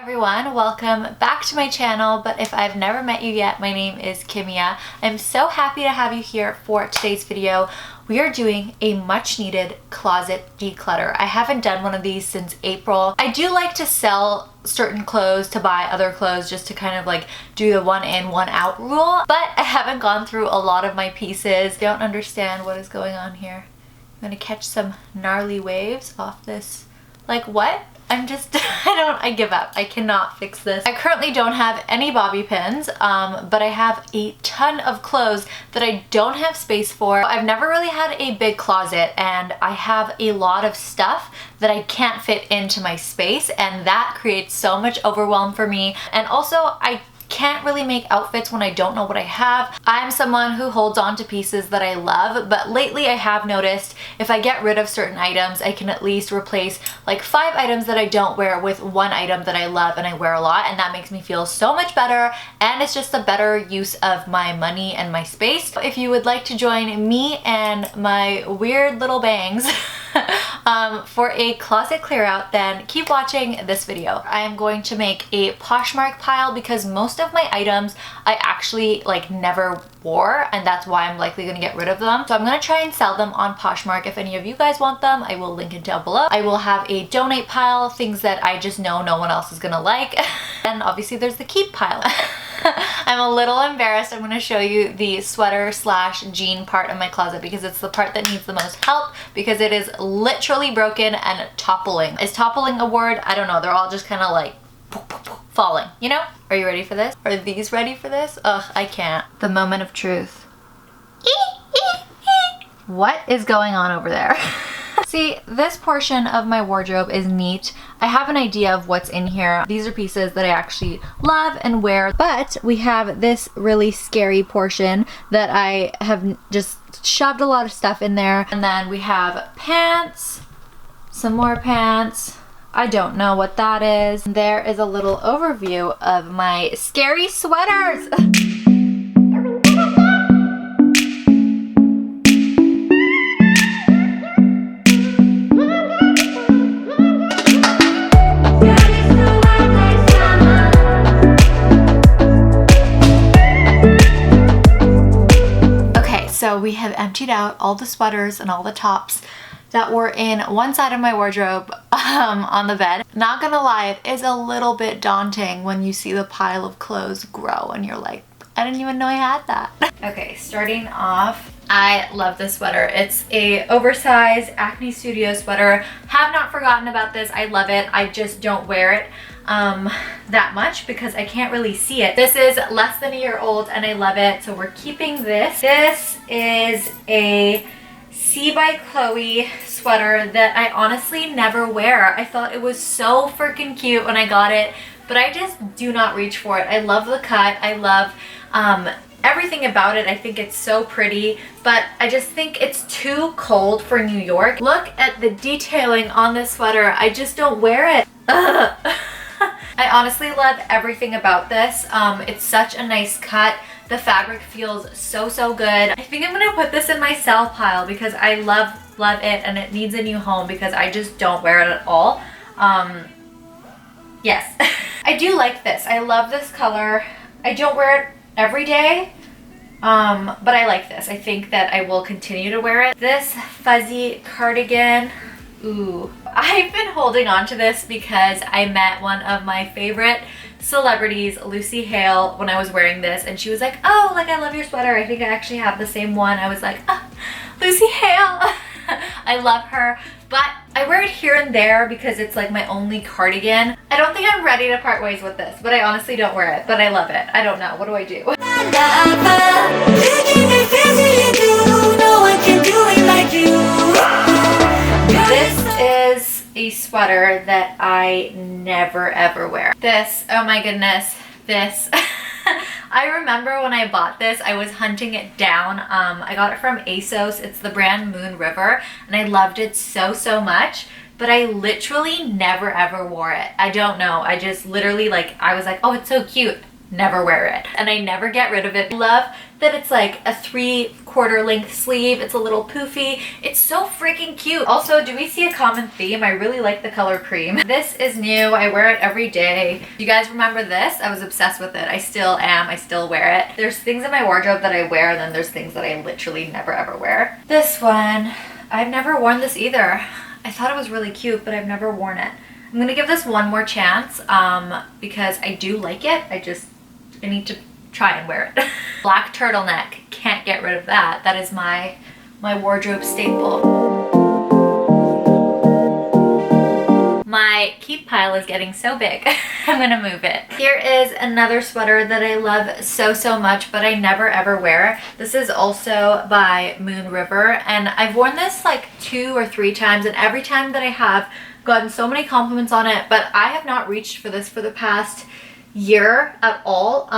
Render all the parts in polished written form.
Everyone, welcome back to my channel, but if I've never met you yet, my name is Kimia. I'm so happy to have you here for today's video. We are doing a much needed closet declutter. I haven't done one of these since April. I do like to sell certain clothes to buy other clothes just to kind of like do the one in, one out rule, but I haven't gone through a lot of my pieces. Don't understand what is going on here. I'm gonna catch some gnarly waves off this. Like what? I give up. I cannot fix this. I currently don't have any bobby pins, but I have a ton of clothes that I don't have space for. I've never really had a big closet, and I have a lot of stuff that I can't fit into my space, and that creates so much overwhelm for me. And also, I can't really make outfits when I don't know what I have. I'm someone who holds on to pieces that I love, but lately I have noticed if I get rid of certain items, I can at least replace like 5 items that I don't wear with 1 item that I love and I wear a lot, and that makes me feel so much better, and it's just a better use of my money and my space. If you would like to join me and my weird little bangs for a closet clear out, then keep watching this video. I am going to make a Poshmark pile because most of my items I actually like never wore, and that's why I'm likely gonna get rid of them. So I'm gonna try and sell them on Poshmark. If any of you guys want them, I will link it down below. I will have a donate pile, things that I just know no one else is gonna like. And obviously there's the keep pile. I'm a little embarrassed. I'm going to show you the sweater slash jean part of my closet because it's the part that needs the most help because it is literally broken and toppling. Is toppling a word? I don't know. They're all just kind of like falling, you know? Are you ready for this? Are these ready for this? Ugh, I can't. The moment of truth. What is going on over there? See, this portion of my wardrobe is neat. I have an idea of what's in here. These are pieces that I actually love and wear, but we have this really scary portion that I have just shoved a lot of stuff in there. And then we have pants, some more pants. I don't know what that is. There is a little overview of my scary sweaters. So we have emptied out all the sweaters and all the tops that were in one side of my wardrobe on the bed. Not gonna lie, it is a little bit daunting when you see the pile of clothes grow and you're like, I didn't even know I had that. Okay, starting off, I love this sweater. It's a oversized Acne Studio sweater. Have not forgotten about this. I love it. I just don't wear it that much because I can't really see it. This is less than a year old and I love it, so we're keeping this. This is a C by Chloe sweater that I honestly never wear. I thought it was so freaking cute when I got it, but I just do not reach for it. I love the cut. I love everything about it. I think it's so pretty, but I just think it's too cold for New York. Look at the detailing on this sweater. I just don't wear it. I honestly love everything about this. It's such a nice cut. The fabric feels so good. I think I'm gonna put this in my sell pile because I love it and it needs a new home because I just don't wear it at all. Yes. I do like this. I love this color. I don't wear it every day, but I like this. I think that I will continue to wear it. This fuzzy cardigan. Ooh, I've been holding on to this because I met one of my favorite celebrities, Lucy Hale, when I was wearing this, and she was like, oh, like I love your sweater. I think I actually have the same one. I was like, oh, Lucy Hale. I love her, but I wear it here and there because it's like my only cardigan. I don't think I'm ready to part ways with this, but I honestly don't wear it, but I love it. I don't know. What do I do? This is a sweater that I never ever wear. This, oh my goodness, this. I remember when I bought this, I was hunting it down. I got it from ASOS. It's the brand Moon River, and I loved it so much, but I literally never ever wore it. I don't know. I just literally I was like, oh, it's so cute. Never wear it. And I never get rid of it. I love that it's like a 3/4 3/4 length sleeve. It's a little poofy. It's so freaking cute. Also, do we see a common theme? I really like the color cream. This is new. I wear it every day. You guys remember this? I was obsessed with it. I still am. I still wear it. There's things in my wardrobe that I wear, and then there's things that I literally never ever wear. This one, I've never worn this either. I thought it was really cute, but I've never worn it. I'm gonna give this one more chance because I do like it. I need to try and wear it. Black turtleneck, can't get rid of that. That is my wardrobe staple. My keep pile is getting so big. I'm gonna move it. Here is another sweater that I love so much, but I never ever wear. This is also by Moon River, and I've worn this like 2 or 3 times, and every time that I have gotten so many compliments on it, but I have not reached for this for the past year at all.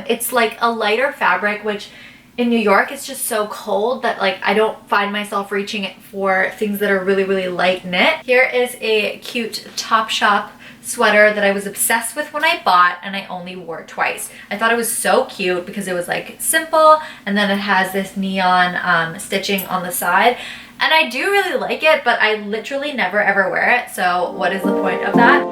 It's like a lighter fabric, which in New York it's just so cold that like I don't find myself reaching it for things that are really light knit. Here is a cute Topshop sweater that I was obsessed with when I bought, and I only wore it twice. I thought it was so cute because it was like simple, and then it has this neon stitching on the side, and I do really like it, but I literally never ever wear it, so what is the point of that?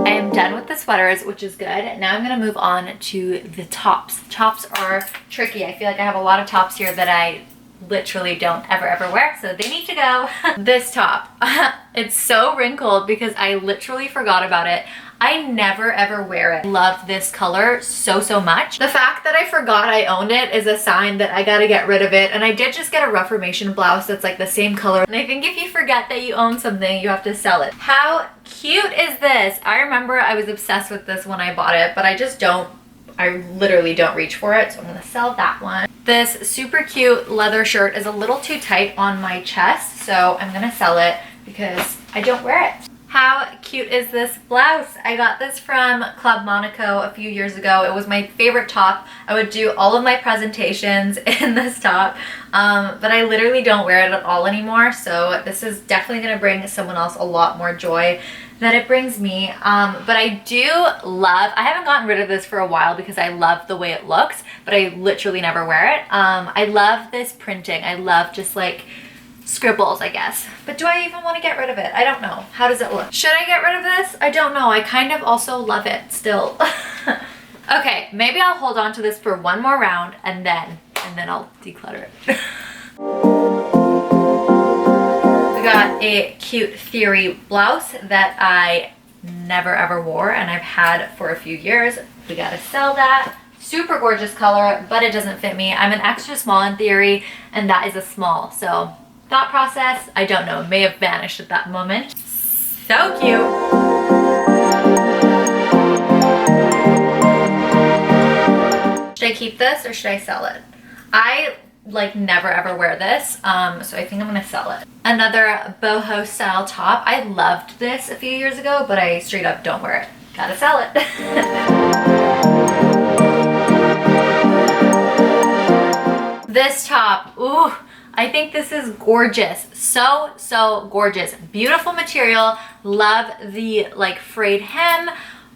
I am done with the sweaters, which is good. Now I'm gonna move on to the tops. Tops are tricky. I feel like I have a lot of tops here that I literally don't ever wear, so they need to go. This top, it's so wrinkled because I literally forgot about it. I never ever wear it. Love this color so much. The fact that I forgot I owned it is a sign that I gotta get rid of it, and I did just get a Reformation blouse that's like the same color, and I think if you forget that you own something, you have to sell it. How cute is this? I remember I was obsessed with this when I bought it, but I literally don't reach for it, so I'm gonna sell that one. This super cute leather shirt is a little too tight on my chest, so I'm gonna sell it because I don't wear it. How cute is this blouse? I got this from Club Monaco a few years ago. It was my favorite top. I would do all of my presentations in this top, but I literally don't wear it at all anymore, so this is definitely gonna bring someone else a lot more joy that it brings me. But I do love, I haven't gotten rid of this for a while because I love the way it looks, but I literally never wear it. I love this printing. I love just like scribbles, I guess. But do I even want to get rid of it? I don't know. How does it look? Should I get rid of this? I don't know. I kind of also love it still. Okay, maybe I'll hold on to this for one more round and then I'll declutter it. We got a cute Theory blouse that I never ever wore and I've had for a few years. We gotta sell that. Super gorgeous color, but it doesn't fit me. I'm an extra small in Theory, and that is a small, so thought process, I don't know, it may have vanished at that moment. So cute. Should I keep this or should I sell it? I like never ever wear this, so I think I'm gonna sell it. Another boho style top. I loved this a few years ago, but I straight up don't wear it. Gotta sell it. This top, ooh, I think this is gorgeous. So gorgeous. Beautiful material. Love the like frayed hem.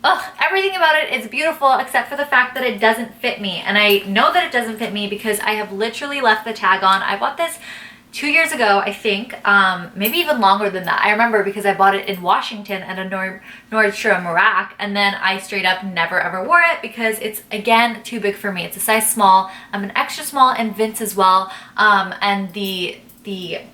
Ugh, everything about it is beautiful except for the fact that it doesn't fit me. And I know that it doesn't fit me because I have literally left the tag on. I bought this 2 years ago, I think, maybe even longer than that. I remember because I bought it in Washington at a Nordstrom Rack, and then I straight up never ever wore it because it's, again, too big for me. It's a size small. I'm an extra small in Vince as well, and the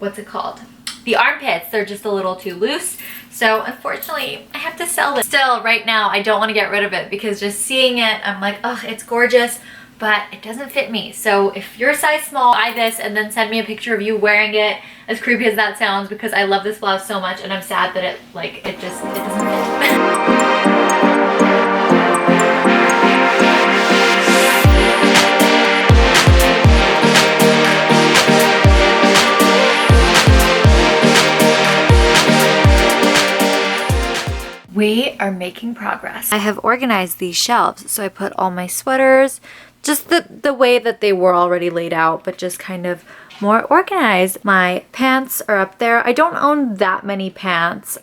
what's it called? The armpits, they're just a little too loose. So unfortunately, I have to sell this. Still, right now, I don't want to get rid of it because just seeing it, I'm like, oh, it's gorgeous, but it doesn't fit me. So if you're a size small, buy this and then send me a picture of you wearing it, as creepy as that sounds, because I love this blouse so much and I'm sad that it doesn't fit. We are making progress. I have organized these shelves, so I put all my sweaters, just the way that they were already laid out, but just kind of more organized. My pants are up there. I don't own that many pants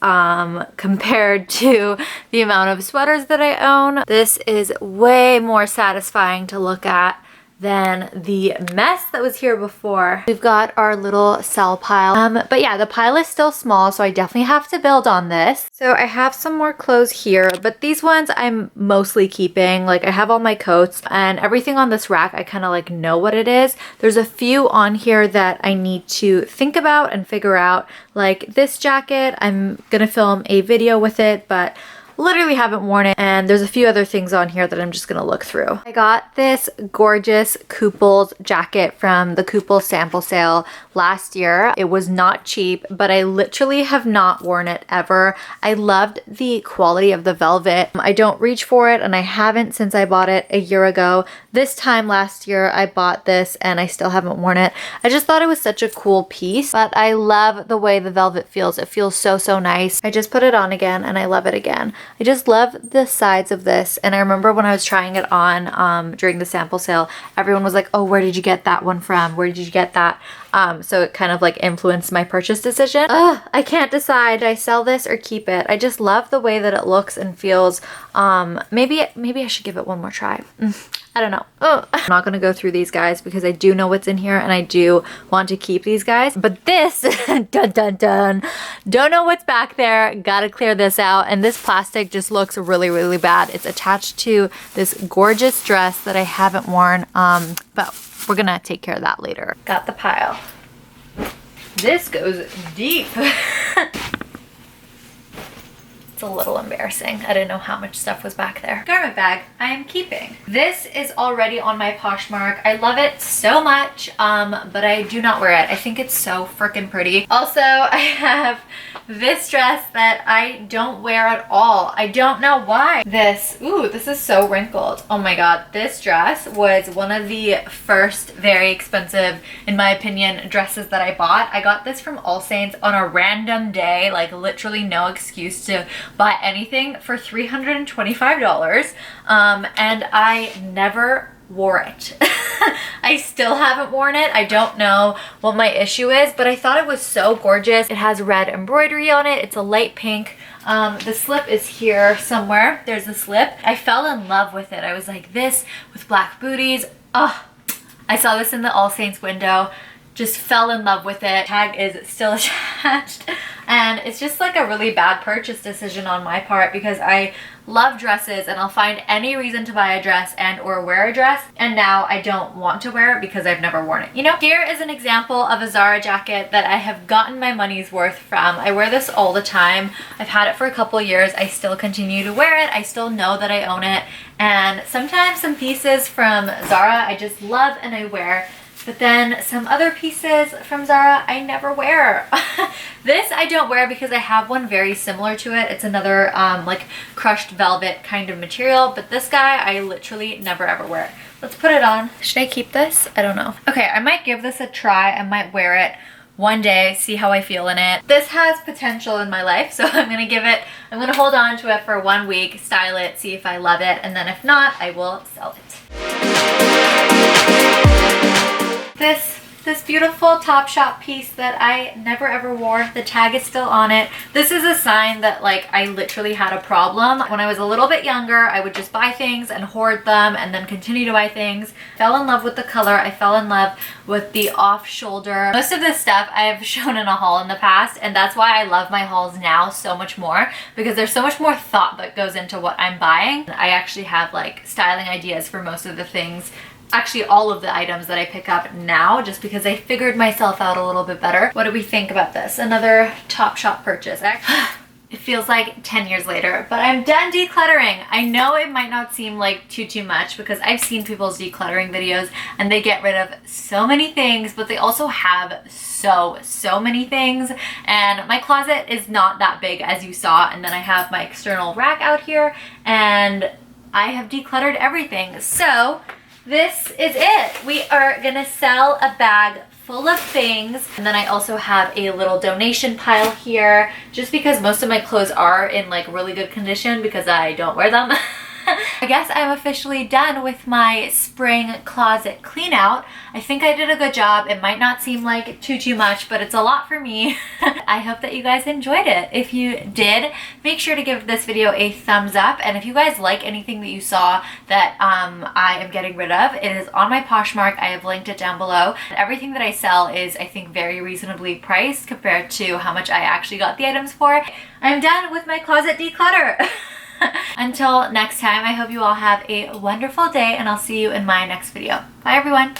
compared to the amount of sweaters that I own. This is way more satisfying to look at than the mess that was here before. We've got our little cell pile. But yeah, the pile is still small, so I definitely have to build on this. So I have some more clothes here, but these ones I'm mostly keeping. Like I have all my coats and everything on this rack, I kind of like know what it is. There's a few on here that I need to think about and figure out. Like this jacket, I'm gonna film a video with it, but literally haven't worn it, and there's a few other things on here that I'm just gonna look through. I got this gorgeous Kooples jacket from the Kooples sample sale last year. It was not cheap, but I literally have not worn it ever. I loved the quality of the velvet. I don't reach for it, and I haven't since I bought it a year ago. This time last year I bought this and I still haven't worn it. I just thought it was such a cool piece, but I love the way the velvet feels. It feels so, so nice. I just put it on again and I love it again. I just love the sides of this, and I remember when I was trying it on during the sample sale, everyone was like, oh, where did you get that one from? Where did you get that? So it kind of like influenced my purchase decision. Ugh, I can't decide. Did I sell this or keep it? I just love the way that it looks and feels. Maybe I should give it one more try. I don't know. Ugh. I'm not gonna go through these guys because I do know what's in here and I do want to keep these guys. But this, dun dun dun, don't know what's back there. Gotta clear this out. And this plastic just looks really, really bad. It's attached to this gorgeous dress that I haven't worn, but we're gonna take care of that later. Got the pile. This goes deep. It's a little embarrassing. I didn't know how much stuff was back there. Garment bag I am keeping. This is already on my Poshmark. I love it so much, but I do not wear it. I think it's so freaking pretty. Also, I have this dress that I don't wear at all. I don't know why. This is so wrinkled. Oh my god, this dress was one of the first very expensive, in my opinion, dresses that I bought. I got this from All Saints on a random day, like literally no excuse to buy anything, for $325, and I never wore it. I still haven't worn it. I don't know what my issue is, but I thought it was so gorgeous. It has red embroidery on it. It's a light pink. The slip is here somewhere. There's the slip. I fell in love with it. I was like, this with black booties. Oh, I saw this in the All Saints window. Just fell in love with it. Tag is still attached. And it's just like a really bad purchase decision on my part because I love dresses and I'll find any reason to buy a dress and or wear a dress, and now I don't want to wear it because I've never worn it. You know, here is an example of a Zara jacket that I have gotten my money's worth from. I wear this all the time. I've had it for a couple years. I still continue to wear it. I still know that I own it. And sometimes some pieces from Zara I just love and I wear. But then some other pieces from Zara I never wear. This I don't wear because I have one very similar to it. It's another like crushed velvet kind of material, but this guy I literally never ever wear. Let's put it on. Should I keep this? I don't know. Okay, I might give this a try. I might wear it one day, see how I feel in it. This has potential in my life, so I'm gonna hold on to it for 1 week, style it, see if I love it, and then if not, I will sell it. This beautiful Topshop piece that I never ever wore. The tag is still on it. This is a sign that like I literally had a problem. When I was a little bit younger, I would just buy things and hoard them and then continue to buy things. Fell in love with the color. I fell in love with the off shoulder. Most of this stuff I've shown in a haul in the past, and that's why I love my hauls now so much more, because there's so much more thought that goes into what I'm buying. I actually have like styling ideas for most of the things, actually all of the items that I pick up now, just because I figured myself out a little bit better. What do we think about this? Another Topshop purchase. It feels like 10 years later, but I'm done decluttering. I know it might not seem like too much because I've seen people's decluttering videos and they get rid of so many things, but they also have so many things, and my closet is not that big as you saw, and then I have my external rack out here and I have decluttered everything. So this is it. We are gonna sell a bag full of things, and then I also have a little donation pile here just because most of my clothes are in like really good condition because I don't wear them. I guess I'm officially done with my spring closet clean out. I think I did a good job. It might not seem like too much, but it's a lot for me. I hope that you guys enjoyed it. If you did, make sure to give this video a thumbs up. And if you guys like anything that you saw that I am getting rid of, it is on my Poshmark. I have linked it down below. Everything that I sell is, I think, very reasonably priced compared to how much I actually got the items for. I'm done with my closet declutter. Until next time, I hope you all have a wonderful day, and I'll see you in my next video. Bye everyone.